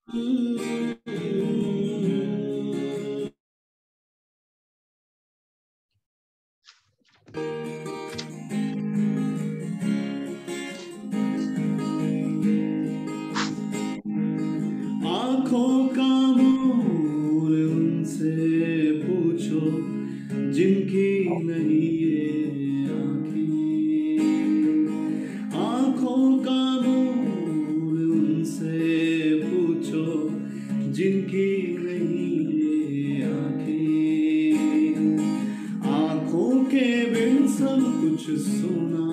आंखों का मोल उनसे पूछो जिनकी नहीं ये आंखें। आंखों का मोल उनसे पूछो जिनकी नहीं ये आंखें। आंखों के बिन सब कुछ सुना,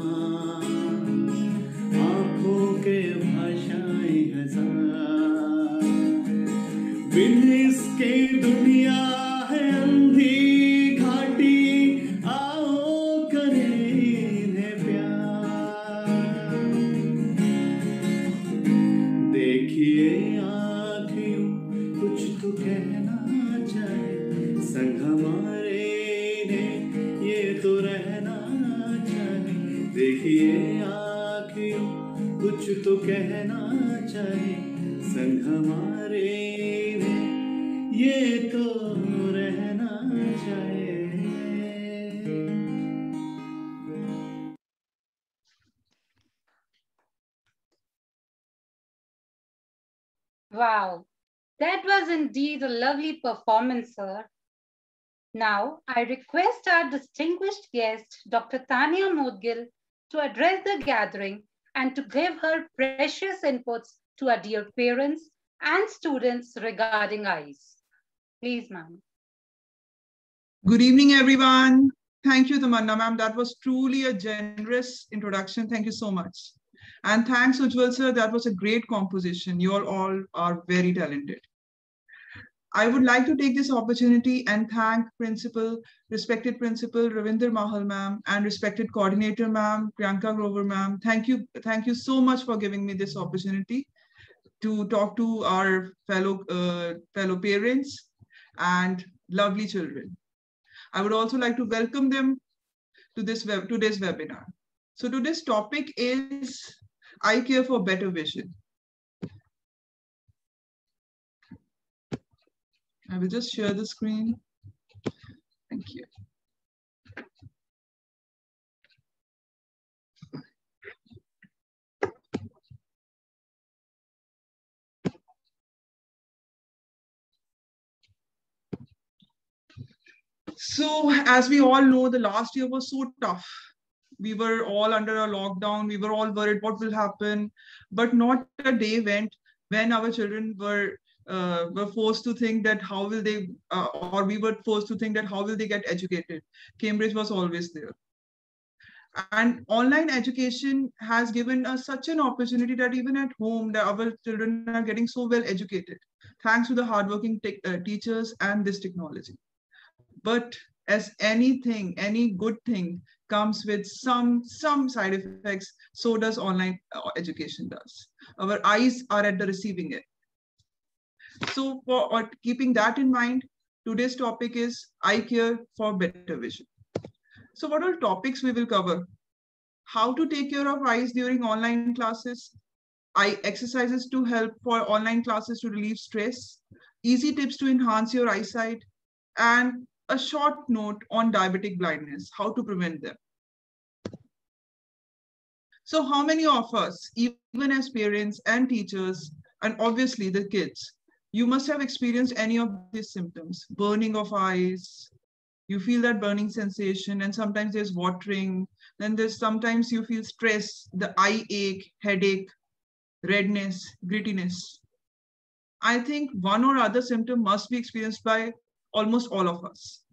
आंखों के भाषाएं हजार, बिन इसके दुनिया है अंधी घाटी, आओ करें इन्हें प्यार। देखिए आँखियों कुछ तो कहना चाहे, संग हमारे इन्हें ये तो रहना चाहे। देखिए आँखियों कुछ तो कहना चाहे, संग हमारे इन्हें ये तो रहना चाहे। Wow, that was indeed a lovely performance, sir. Now, I request our distinguished guest, Dr. Tania Modgil, to address the gathering and to give her precious inputs to our dear parents and students regarding eyes. Please, ma'am. Good evening, everyone. Thank you, Tamanna ma'am. That was truly a generous introduction. Thank you so much. And thanks, Ujjwal sir. That was a great composition. You all are very talented. I would like to take this opportunity and thank respected Principal Ravinder Mahal ma'am, and respected Coordinator ma'am, Priyanka Grover ma'am. Thank you so much for giving me this opportunity to talk to our fellow parents and lovely children. I would also like to welcome them to today's webinar. So today's topic is Eye Care for Better Vision. I will just share the screen. Thank you. So as we all know, the last year was so tough. We were all under a lockdown. We were all worried what will happen, but not a day went when our children were forced to think that how will they, or we were forced to think that how will they get educated. Cambridge was always there. And online education has given us such an opportunity that even at home, that our children are getting so well educated, thanks to the hardworking teachers and this technology. But as anything, any good thing comes with some side effects, so does online education does. Our eyes are at the receiving end. So for keeping that in mind, today's topic is eye care for better vision. So what are topics we will cover? How to take care of eyes during online classes, eye exercises to help for online classes to relieve stress, easy tips to enhance your eyesight, and a short note on diabetic blindness, how to prevent them. So how many of us, even as parents and teachers, and obviously the kids, you must have experienced any of these symptoms: burning of eyes, you feel that burning sensation, and sometimes there's watering, then there's sometimes you feel stress, the eye ache, headache, redness, grittiness. I think one or other symptom must be experienced by almost all of us.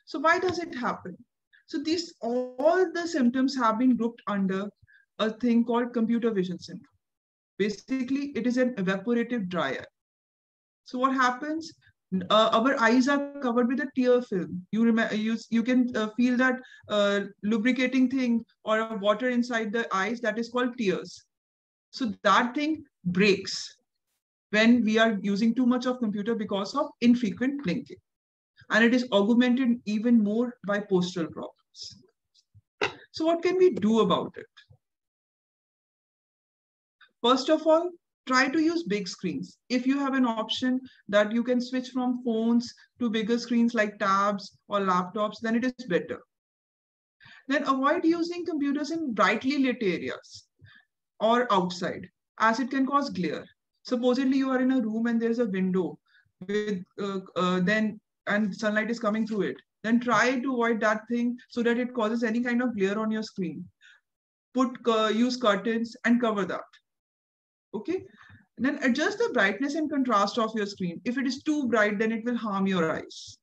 So why does it happen? So all the symptoms have been grouped under a thing called computer vision syndrome. Basically, it is an evaporative dry eye. So what happens? Our eyes are covered with a tear film. You can feel that lubricating thing or water inside the eyes, that is called tears. So that thing breaks when we are using too much of computer because of infrequent blinking. And it is augmented even more by postural problems. So what can we do about it? First of all, Try to use big screens. If you have an option that you can switch from phones to bigger screens like tabs or laptops, then it is better. Then avoid using computers in brightly lit areas or outside, as it can cause glare. Supposedly you are in a room and there's a window with and sunlight is coming through it. Then try to avoid that thing so that it causes any kind of glare on your screen. Use curtains and cover that. Okay. And then adjust the brightness and contrast of your screen. If it is too bright, then it will harm your eyes.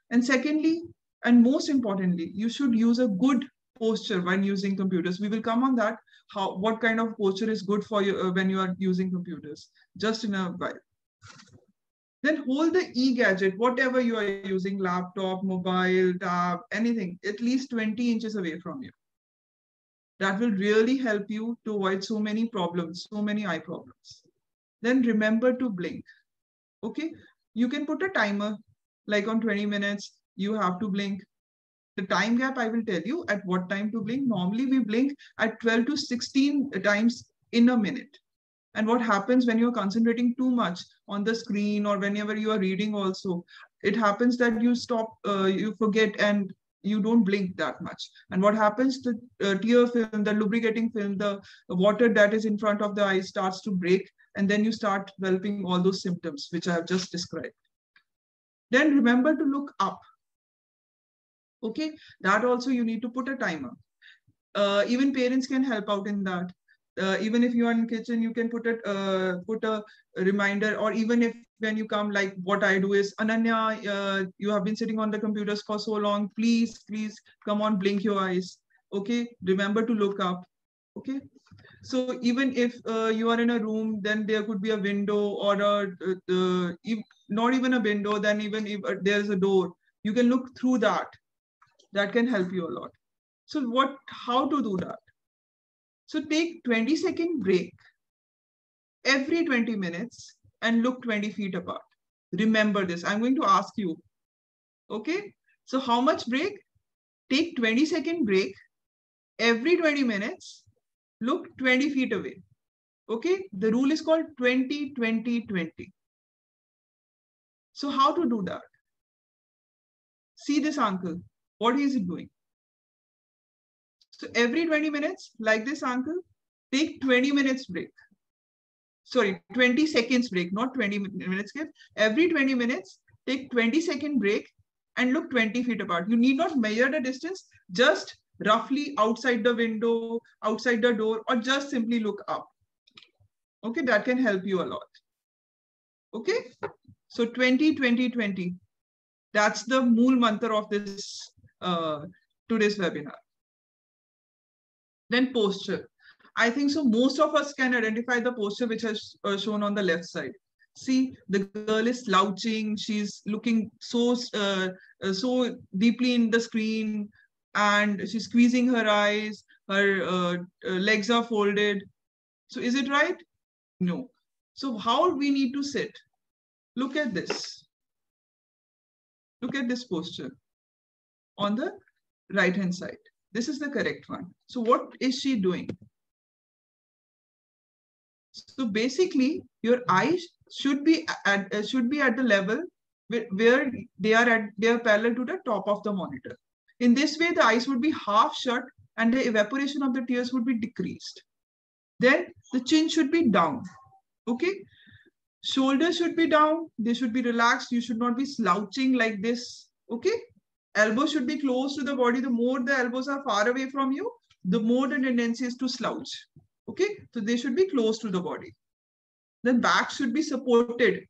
And secondly, and most importantly, you should use a good posture when using computers. We will come on that, what kind of posture is good for you when you are using computers, just in a while. Then hold the e-gadget, whatever you are using, laptop, mobile, tab, anything, at least 20 inches away from you. That will really help you to avoid so many problems, so many eye problems. Then remember to blink. Okay, you can put a timer, like on 20 minutes, you have to blink. The time gap, I will tell you at what time to blink. Normally we blink at 12 to 16 times in a minute. And what happens when you're concentrating too much on the screen or whenever you are reading also, it happens that you stop, you forget and you don't blink that much. And what happens, the tear film, the lubricating film, the water that is in front of the eye starts to break, and then you start developing all those symptoms, which I have just described. Then remember to look up. Okay, that also you need to put a timer. Even parents can help out in that. Even if you are in the kitchen, you can put a reminder, or even if when you come, like what I do is, Ananya, you have been sitting on the computers for so long, please come on, blink your eyes. Okay, remember to look up. Okay, so even if you are in a room, then there could be a window or not even a window, then even if there's a door, you can look through that. That can help you a lot. So how to do that? So take 20-second break every 20 minutes and look 20 feet apart. Remember this. I'm going to ask you. Okay. So how much break? Take 20-second break every 20 minutes. Look 20 feet away. Okay. The rule is called 20-20-20. So how to do that? See this uncle. What is he doing? So every 20 minutes, like this uncle, take 20 minutes break. Sorry, 20 seconds break, not 20 minutes. Every 20 minutes, take 20-second break and look 20 feet apart. You need not measure the distance, just roughly outside the window, outside the door, or just simply look up. Okay, that can help you a lot. Okay, so 20-20-20. That's the mool mantra of this today's webinar. Then posture. I think so most of us can identify the posture which is shown on the left side. See, the girl is slouching. She's looking so deeply in the screen, and she's squeezing her eyes. Her legs are folded. So is it right? No. So how we need to sit? Look at this. Look at this posture on the right-hand side. This is the correct one. So what is she doing? So basically, your eyes should be at the level where they are parallel to the top of the monitor. In this way, the eyes would be half shut and the evaporation of the tears would be decreased. Then the chin should be down. Okay. Shoulders should be down. They should be relaxed. You should not be slouching like this. Okay. Elbows should be close to the body. The more the elbows are far away from you, the more the tendency is to slouch. Okay. So they should be close to the body. Then back should be supported.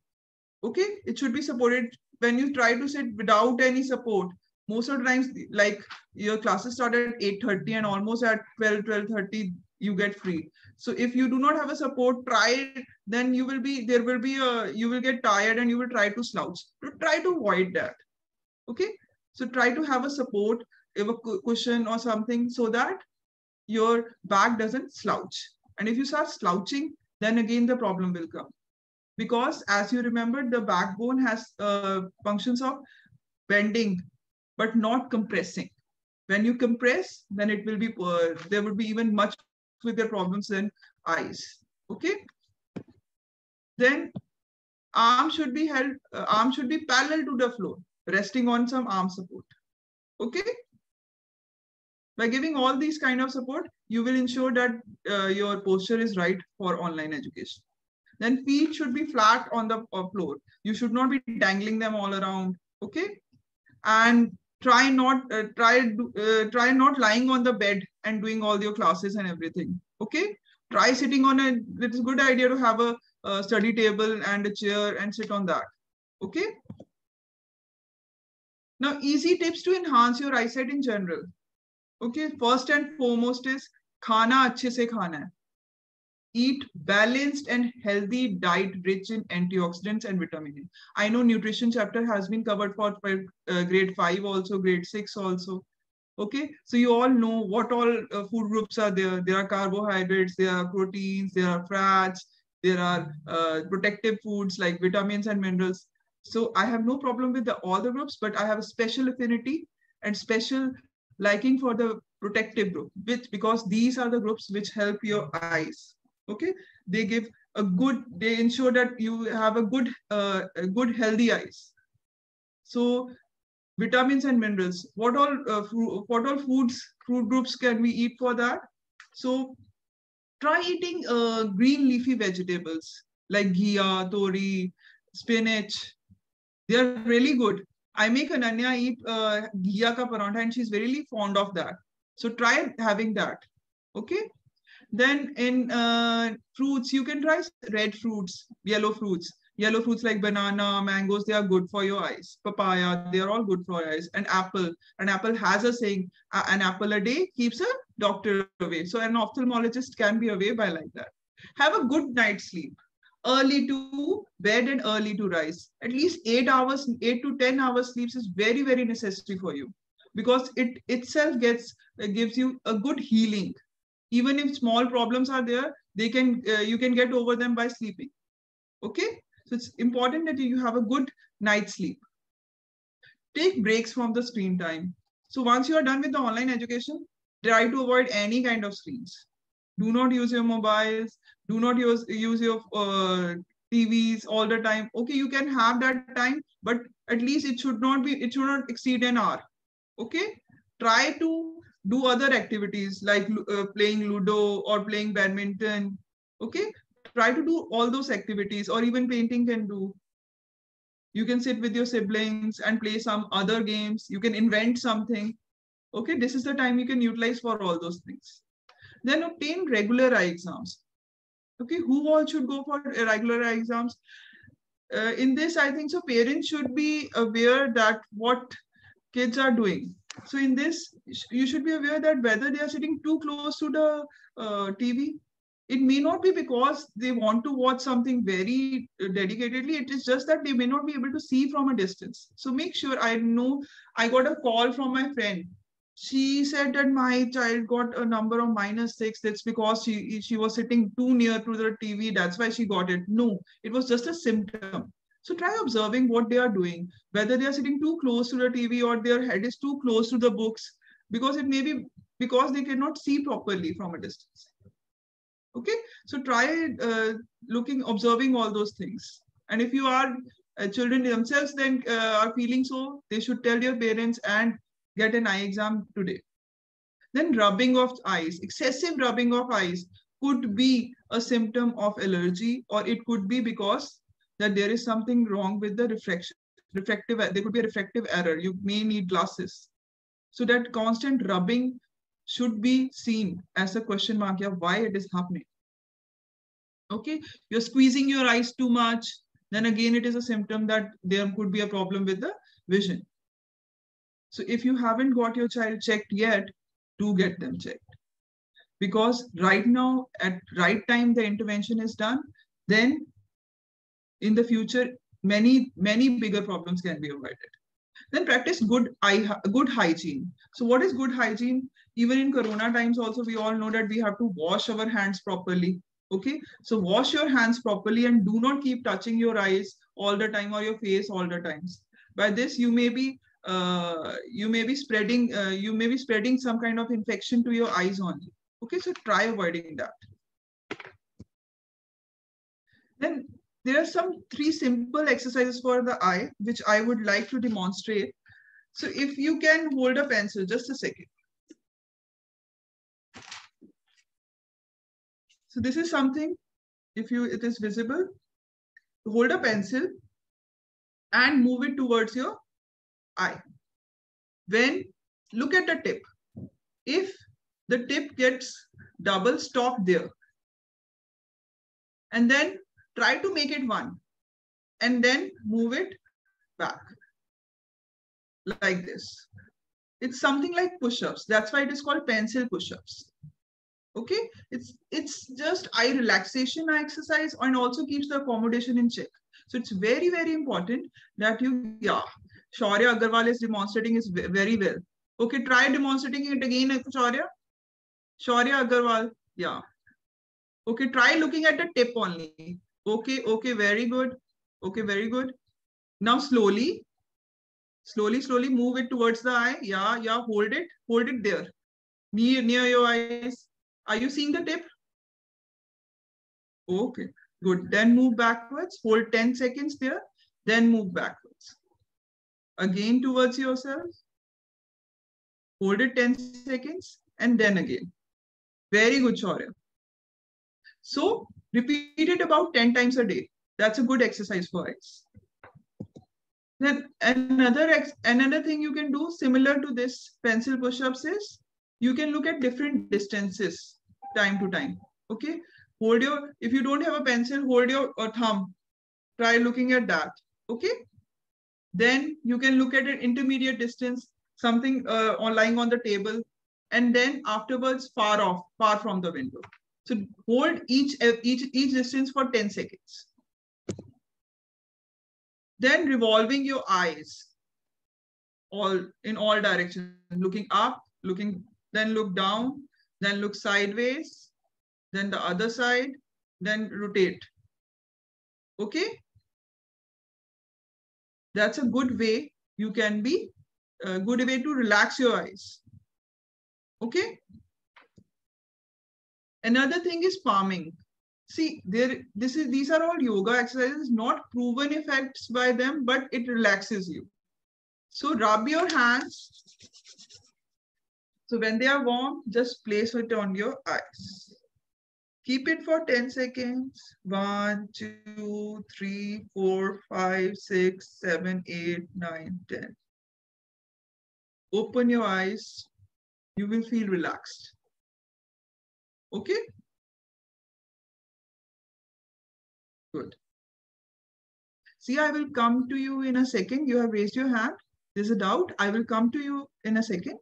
Okay. It should be supported. When you try to sit without any support, most of the times, like your classes start at 8:30 and almost at 12:30, you get free. So if you do not have a support, try it, then you will get tired and you will try to slouch. So try to avoid that. Okay. So try to have a support, have a cushion or something so that your back doesn't slouch. And if you start slouching, then again the problem will come. Because as you remember, the backbone has functions of bending, but not compressing. When you compress, then it will be there will be even much bigger problems than eyes. Okay. Then arm should be held, arm should be parallel to the floor, resting on some arm support. Okay. By giving all these kind of support, you will ensure that your posture is right for online education. Then feet should be flat on the floor. You should not be dangling them all around. Okay. And try not lying on the bed and doing all your classes and everything. Okay. Try sitting on a, it's a good idea to have a study table and a chair and sit on that. Okay. Now, easy tips to enhance your eyesight in general. Okay, first and foremost is खाना अच्छे से खाना है. Eat balanced and healthy diet rich in antioxidants and vitamin A. I know nutrition chapter has been covered for grade 5 also, grade 6 also. Okay, so you all know what all food groups are there. There are carbohydrates, there are proteins, there are fats, there are protective foods like vitamins and minerals. So I have no problem with all the groups, but I have a special affinity and special liking for the protective group, because these are the groups which help your eyes. Okay, they give a good, they ensure that you have a good healthy eyes. So vitamins and minerals, what all fruit groups can we eat for that? So try eating green leafy vegetables like ghia, tori, spinach. They are really good. I make Ananya eat ghia ka parantha and she's really fond of that. So try having that. Okay. Then in fruits, you can try red fruits, yellow fruits. Yellow fruits like banana, mangoes, they are good for your eyes. Papaya, they are all good for your eyes. And apple. An apple has a saying, an apple a day keeps a doctor away. So an ophthalmologist can be away by like that. Have a good night's sleep. Early to bed and early to rise. At least 8 to 10 hours sleeps is very, very necessary for you, because it itself gives you a good healing. Even if small problems are there, they can you can get over them by sleeping. Okay, so it's important that you have a good night's sleep. Take breaks from the screen time. So once you are done with the online education, try to avoid any kind of screens. Do not use your mobiles. Do not use your TVs all the time. Okay, you can have that time, but at least it should not exceed an hour. Okay, try to do other activities like playing Ludo or playing badminton. Okay, try to do all those activities, or even painting can do. You can sit with your siblings and play some other games. You can invent something. Okay, this is the time you can utilize for all those things. Then obtain regular eye exams. Okay, who all should go for regular eye exams? In this, I think so parents should be aware that what kids are doing. So in this, you should be aware that whether they are sitting too close to the TV, it may not be because they want to watch something very dedicatedly. It is just that they may not be able to see from a distance. So make sure. I know I got a call from my friend. She said that my child got a number of -6. That's because she was sitting too near to the TV. That's why she got it. No, it was just a symptom. So try observing what they are doing, whether they are sitting too close to the TV or their head is too close to the books, because it may be because they cannot see properly from a distance. Okay, so try observing all those things. And if you are children themselves then are feeling so, they should tell your parents and get an eye exam today. Then rubbing of eyes, excessive rubbing of eyes could be a symptom of allergy, or it could be because that there is something wrong with the refractive, there could be a refractive error. You may need glasses. So that constant rubbing should be seen as a question mark, yeah, why it is happening. Okay, you're squeezing your eyes too much, then again it is a symptom that there could be a problem with the vision. So if you haven't got your child checked yet, do get them checked. Because right now, at right time, the intervention is done, then in the future, many bigger problems can be avoided. Then practice good hygiene. So what is good hygiene? Even in Corona times also, we all know that we have to wash our hands properly. Okay, so wash your hands properly and do not keep touching your eyes all the time or your face all the times. By this, you may be spreading some kind of infection to your eyes only. Okay, so try avoiding that. Then there are some 3 simple exercises for the eye, which I would like to demonstrate. So if you can hold a pencil, just a second. So this is something, if it is visible, hold a pencil and move it towards your eye. When, look at the tip. If the tip gets double, stop there. And then try to make it 1. And then move it back. Like this. It's something like push-ups. That's why it is called pencil push-ups. Okay, it's just eye relaxation exercise and also keeps the accommodation in check. So it's very, very important that you, yeah, Shaurya Agarwal is demonstrating it very well. Okay, try demonstrating it again, Shaurya. Shaurya Agarwal, yeah. Okay, try looking at the tip only. Okay, okay, very good. Okay, very good. Now slowly move it towards the eye. Yeah, hold it there. Near your eyes. Are you seeing the tip? Okay, good. Then move backwards. Hold 10 seconds there. Then move backwards. Again towards yourself. Hold it 10 seconds and then again. Very good, Shaurya. So repeat it about 10 times a day. That's a good exercise for eyes. Then another thing you can do similar to this pencil push-ups is you can look at different distances time to time. Okay, hold your, if you don't have a pencil, hold your thumb. Try looking at that. Okay, then you can look at an intermediate distance, something lying on the table, and then afterwards far from the window. So hold each distance for 10 seconds. Then revolving your eyes in all directions, looking up, then look down, then look sideways, then the other side, then rotate. Okay? That's a good way you can be, a good way to relax your eyes. Okay? Another thing is palming. See, these are all yoga exercises, not proven effects by them, but it relaxes you. So rub your hands. So when they are warm, just place it on your eyes. Keep it for 10 seconds. 1, 2, 3, 4, 5, 6, 7, 8, 9, 10. Open your eyes. You will feel relaxed. Okay? Good. See, I will come to you in a second. You have raised your hand. There's a doubt. I will come to you in a second.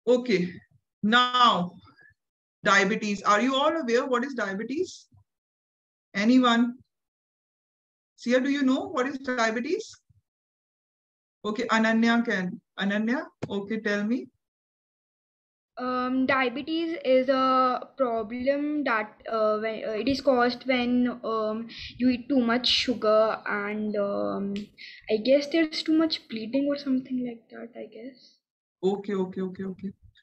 Okay. Now, diabetes. Are you all aware what is diabetes? Anyone? Sia, do you know what is diabetes? Okay, Ananya can. Ananya, okay, tell me. Diabetes is a problem that it is caused when you eat too much sugar, and I guess there's too much bleeding or something like that, I guess. Okay.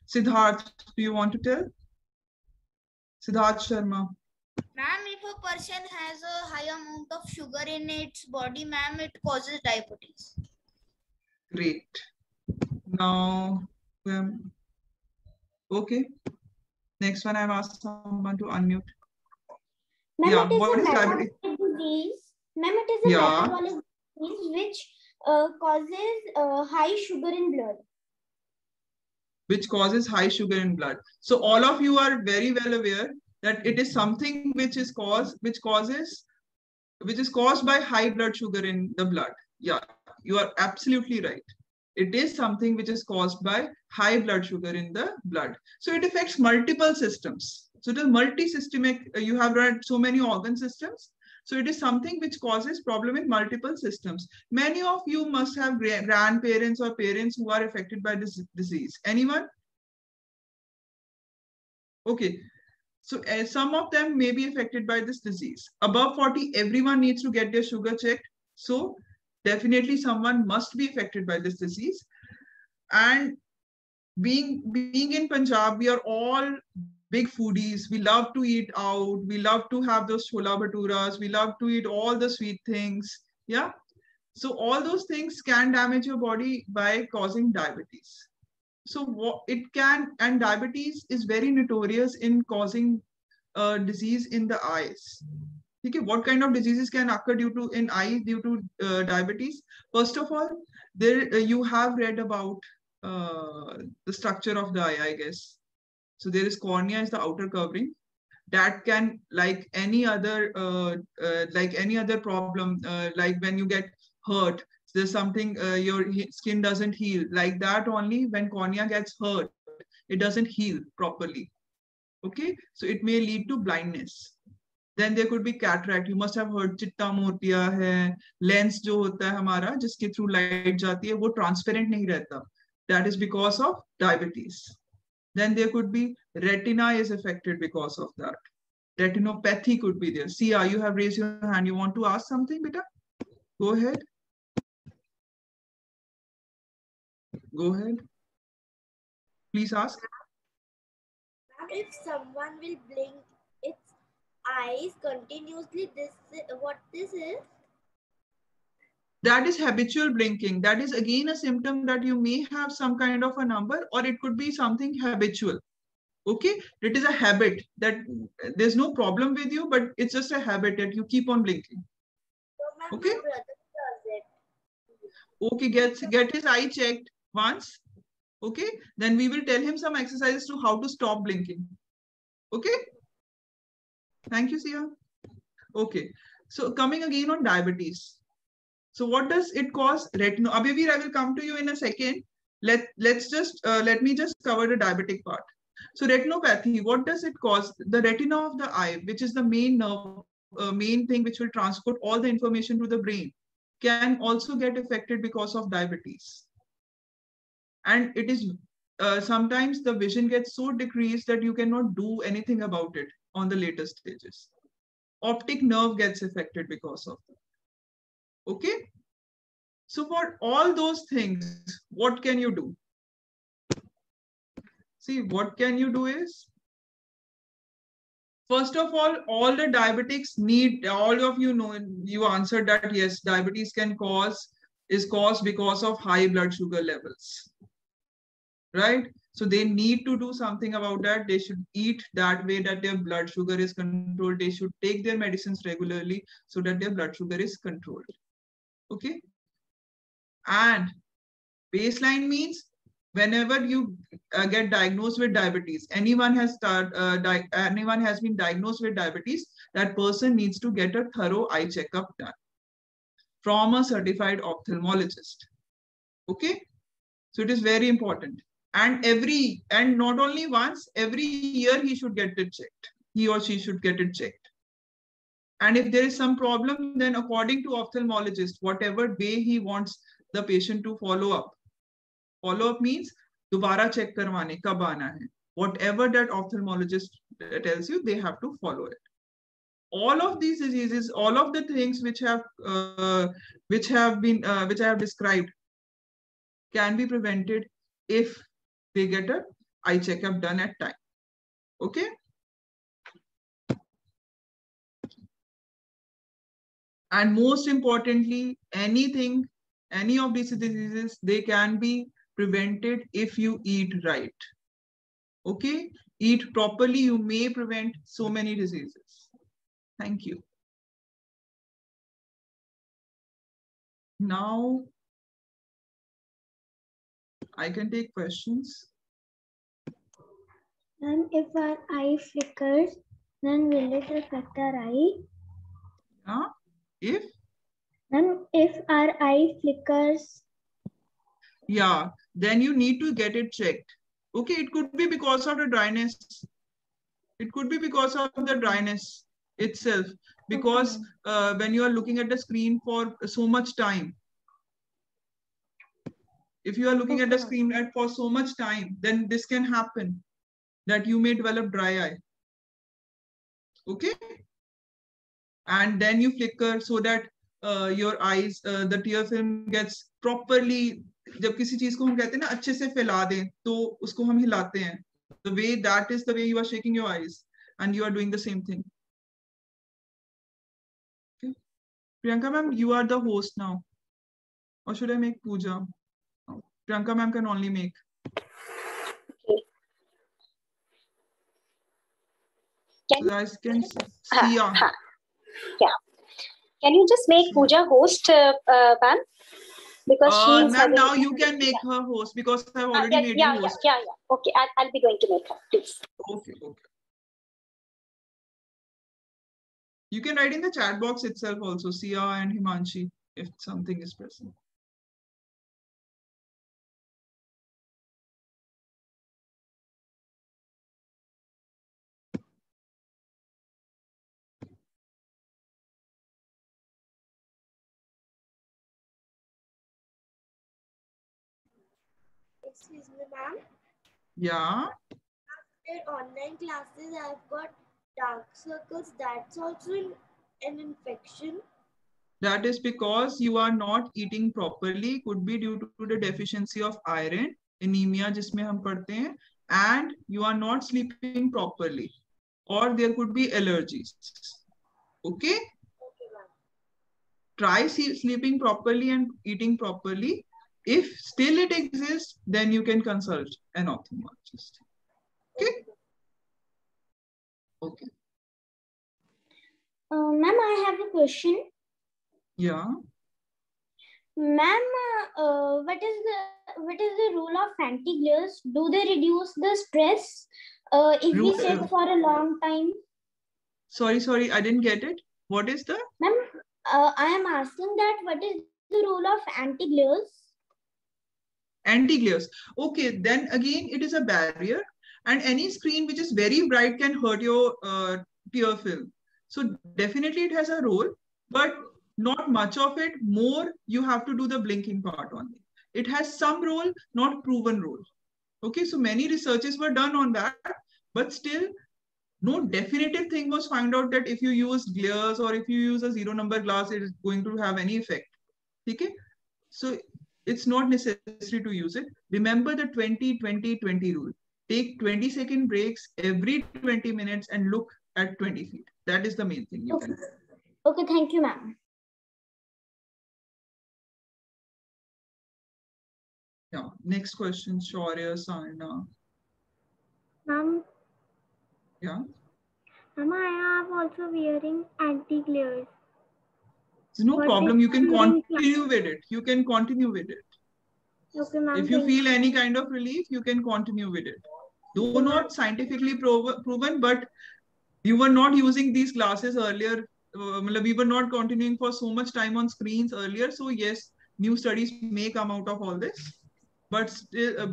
Siddharth, do you want to tell? Siddharth Sharma. Ma'am, if a person has a high amount of sugar in its body, ma'am, it causes diabetes. Great. Now, okay. Next one, I've asked someone to unmute. Ma'am, Yeah, what is diabetes? Ma'am, it is a metabolic disease which causes high sugar in blood. Which causes high sugar in blood. So all of you are very well aware that it is something which is caused by high blood sugar in the blood. Yeah, you are absolutely right. It is something which is caused by high blood sugar in the blood. So it affects multiple systems. So it is multi-systemic. You have read so many organ systems. So it is something which causes problem in multiple systems. Many of you must have grandparents or parents who are affected by this disease. Anyone? Okay. So some of them may be affected by this disease. Above 40, everyone needs to get their sugar checked. So definitely someone must be affected by this disease. And being in Punjab, we are all big foodies. We love to eat out. We love to have those chola bhaturas. We love to eat all the sweet things. Yeah. So all those things can damage your body by causing diabetes. So what it can, and diabetes is very notorious in causing disease in the eyes. Okay, what kind of diseases can occur in eye due to diabetes? First of all, there you have read about the structure of the eye, I guess. So there is cornea is the outer covering that can, like any other problem, like when you get hurt, there's something your skin doesn't heal, like that only. When cornea gets hurt, it doesn't heal properly. Okay, so it may lead to blindness. Then there could be cataract. You must have heard चिट्टा मोतिया है, lens जो होता है हमारा जिसके through light जाती है वो transparent नहीं रहता. That is because of diabetes. Then there could be retina is affected because of that. Retinopathy could be there. Sia, you have raised your hand. You want to ask something, beta? Go ahead. Go ahead. Please ask. If someone will blink its eyes continuously, what this is? That is habitual blinking. That is again a symptom that you may have some kind of a number, or it could be something habitual. Okay, it is a habit that there's no problem with you, but it's just a habit that you keep on blinking. So okay. My brother does it. Okay, get his eye checked once. Okay, then we will tell him some exercises to how to stop blinking. Okay. Thank you, Sia. Okay, so coming again on diabetes. So what does it cause? Abhivir, I will come to you in a second. Let me just cover the diabetic part. So retinopathy, what does it cause? The retina of the eye, which is the main nerve, main thing which will transport all the information to the brain, can also get affected because of diabetes. And it is sometimes the vision gets so decreased that you cannot do anything about it on the later stages. Optic nerve gets affected because of that. Okay. So for all those things, what can you do? See, what can you do is, first of all the diabetics need, all of you know, you answered that yes, diabetes is caused because of high blood sugar levels, right? So they need to do something about that. They should eat that way that their blood sugar is controlled. They should take their medicines regularly so that their blood sugar is controlled. Okay. And baseline means whenever you get diagnosed with diabetes, anyone has been diagnosed with diabetes, that person needs to get a thorough eye checkup done from a certified ophthalmologist. Okay, so it is very important. And not only once, every year he should get it checked. He or she should get it checked. And if there is some problem, then according to ophthalmologist, whatever way he wants the patient to follow up. Follow up means dobara check karwane kab aana hai. Whatever that ophthalmologist tells you, they have to follow it. All of these diseases, all of the things which I have described, can be prevented if they get an eye checkup done at time. Okay. And most importantly, any of these diseases, they can be prevented if you eat right. Okay, eat properly, you may prevent so many diseases. Thank you. Now, I can take questions. And if our eye flickers, then will it affect our eye? If? And if our eye flickers? Yeah, then you need to get it checked. Okay, it could be because of the dryness. It could be because of the dryness itself. Because when you are looking at the screen for so much time, if you are looking at the screen for so much time, then this can happen, that you may develop dry eye. Okay. And then you flicker so that your eyes, the tear film gets properly, जब किसी चीज को हम कहते हैं ना अच्छे से फैला दें, तो उसको हम हिलाते हैं, The way that is the way you are shaking your eyes, and you are doing the same thing. Okay. Priyanka ma'am, you are the host now. Or should I make Pooja? No. Priyanka ma'am can only make. Can So guys can see. yeah. Can you just make Pooja host, ma'am? Because she is ma'am, now you can make her host because I've already made you host. Yeah. Okay, I'll be going to make her, please. Okay. You can write in the chat box itself also, Sia and Himanshi, if something is present. Excuse me, ma'am. Yeah. After online classes, I've got dark circles. That's also an infection. That is because you are not eating properly. Could be due to the deficiency of iron, anemia, जिसमें हम पढ़ते हैं, and you are not sleeping properly, or there could be allergies. Okay. Try sleeping properly and eating properly. If still it exists, then you can consult an ophthalmologist. Okay. Ma'am, I have a question. Yeah. Ma'am, what is the rule of anti-glares? Do they reduce the stress if we sit for a long time? Sorry, I didn't get it. What is the? Ma'am, I am asking that what is the rule of anti-glares? Anti-glares. Okay, then again, it is a barrier, and any screen which is very bright can hurt your tear film. So definitely it has a role, but not much of it. More, you have to do the blinking part only. It has some role, not proven role. Okay, so many researches were done on that, but still no definitive thing was found out that if you use glares or if you use a 0 number glass, it is going to have any effect. Okay, so it's not necessary to use it. Remember the 20-20-20 rule. Take 20-second breaks every 20 minutes and look at 20 feet. That is the main thing you can do. Okay, thank you, ma'am. Yeah, next question, Shaurya, Sarna. Ma'am. Yeah. Ma'am, I am also wearing anti-glares. There's no problem. You can continue with it. You can continue with it. Okay, ma'am. If you feel any kind of relief, you can continue with it. Though not scientifically proven, but you were not using these glasses earlier. We were not continuing for so much time on screens earlier. So yes, new studies may come out of all this, but still,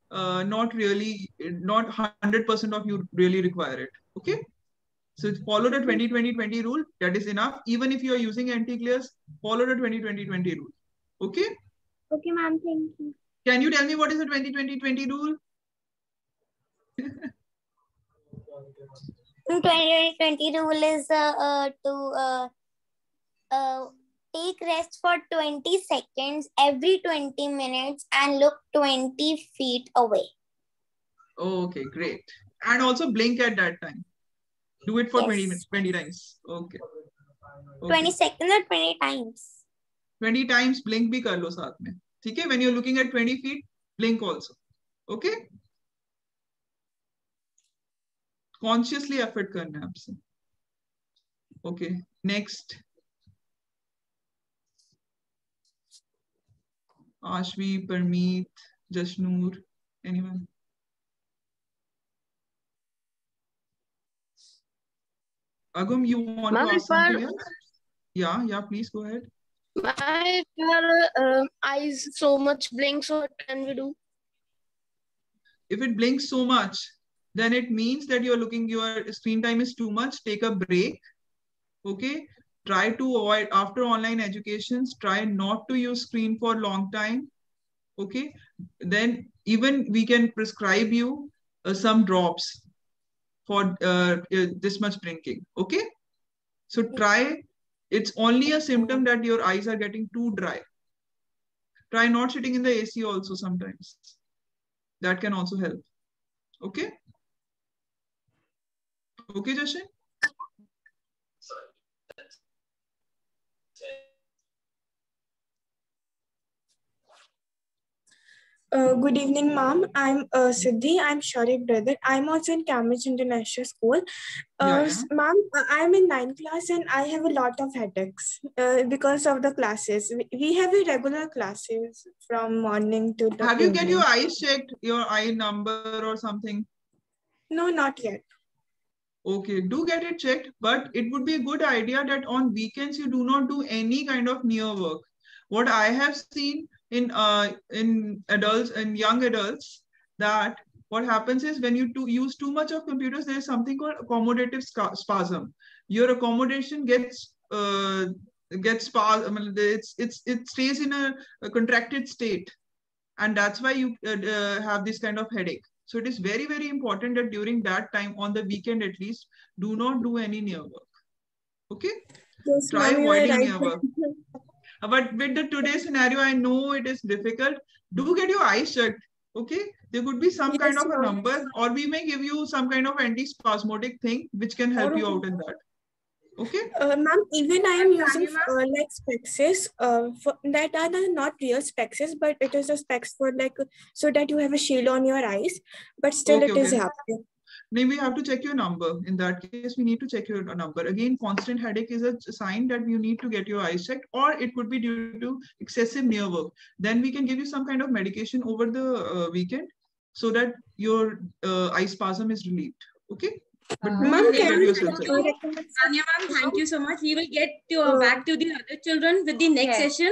not really, not 100% of you really require it. Okay. So follow the 20-20-20 rule. That is enough. Even if you are using anti-glares, follow the 20-20-20 rule. Okay. Okay, ma'am. Thank you. Can you tell me what is the 20-20-20 rule? 20-20 rule is to take rest for 20 seconds every 20 minutes and look 20 feet away. Okay, great. And also blink at that time. Do it for 20 minutes, 20 times. Okay. 20 seconds or 20 times? 20 times blink bhi kar lo saath mein. Okay, when you're looking at 20 feet, blink also. Okay. Consciously effort karna hai aapse. Okay, next. Ashvi, Parmeet, Jashnoor, anyone? Agum, you want to ask something else? Yeah, please go ahead. My eyes so much blink, so what can we do? If it blinks so much, then it means that your screen time is too much. Take a break. Okay. Try to avoid, after online educations, try not to use screen for a long time. Okay. Then even we can prescribe you some drops for this much blinking. Okay. So try. It's only a symptom that your eyes are getting too dry. Try not sitting in the AC also sometimes. That can also help. Okay. Okay, Jashin? Good evening, ma'am. I'm Siddhi. I'm Sharik brother. I'm also in Cambridge International School. Ma'am, I'm in 9th class and I have a lot of headaches because of the classes. We have irregular classes from morning to the Have you get your evening. eyes checked, your eye number or something? No, not yet. Okay, do get it checked, but it would be a good idea that on weekends you do not do any kind of near work. What I have seen in adults and young adults, that what happens is when you use too much of computers, there is something called accommodative spasm. Your accommodation gets spasm. I mean, it stays in a contracted state, and that's why you have this kind of headache. So it is very, very important that during that time, on the weekend at least, do not do any near work. Okay? Yes, Try ma'am, you are avoiding right. near work. But with the today's scenario, I know it is difficult. Do get your eyes checked. Okay? There could be some kind Yes, of a ma'am. number, or we may give you some kind of antispasmodic thing which can help you out in that. Okay? Ma'am, even I am using like spexes that are not real spexes, but it is a specs for like so that you have a shield on your eyes, but still it is happening. Maybe we have to check your number. In that case, we need to check your number. Again, constant headache is a sign that you need to get your eyes checked, or it could be due to excessive near work. Then we can give you some kind of medication over the weekend so that your eye spasm is relieved. Okay? But do Ma'am, get yourself checked. Tanya ma'am, thank you so much. We will get back to the other children with the next session.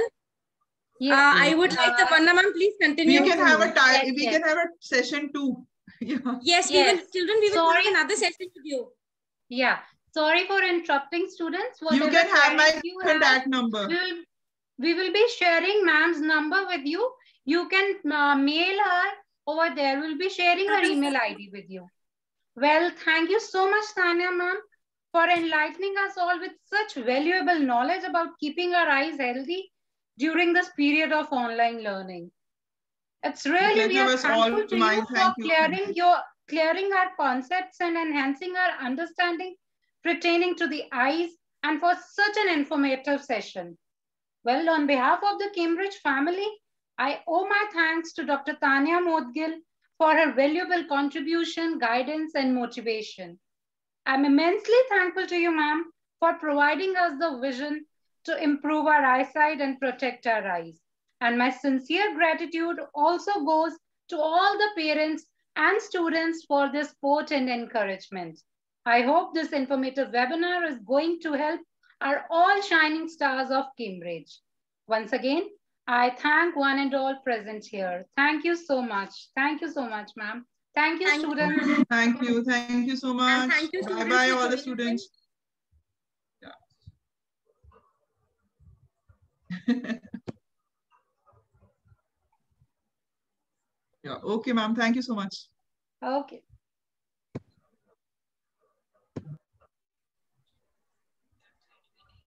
I would like the Vanna ma'am, please continue. We can have a time. We can have a session 2. Yes, we will. Children, we will have another session with you. Yeah. Sorry for interrupting, students. You can have my contact number. We will be sharing ma'am's number with you. You can mail her over there. We'll be sharing her email ID with you. Well, thank you so much, Tanya ma'am, for enlightening us all with such valuable knowledge about keeping our eyes healthy during this period of online learning. It's really, we are thankful to you for clearing our concepts and enhancing our understanding pertaining to the eyes, and for such an informative session. Well, on behalf of the Cambridge family, I owe my thanks to Dr. Tanya Modgil for her valuable contribution, guidance, and motivation. I'm immensely thankful to you, ma'am, for providing us the vision to improve our eyesight and protect our eyes. And my sincere gratitude also goes to all the parents and students for their support and encouragement. I hope this informative webinar is going to help our all shining stars of Cambridge. Once again, I thank one and all present here. Thank you so much. Thank you so much, ma'am. Thank you, students. Thank you. Thank you so much. Bye-bye, all the students. Yeah. Okay, ma'am. Thank you so much. Okay.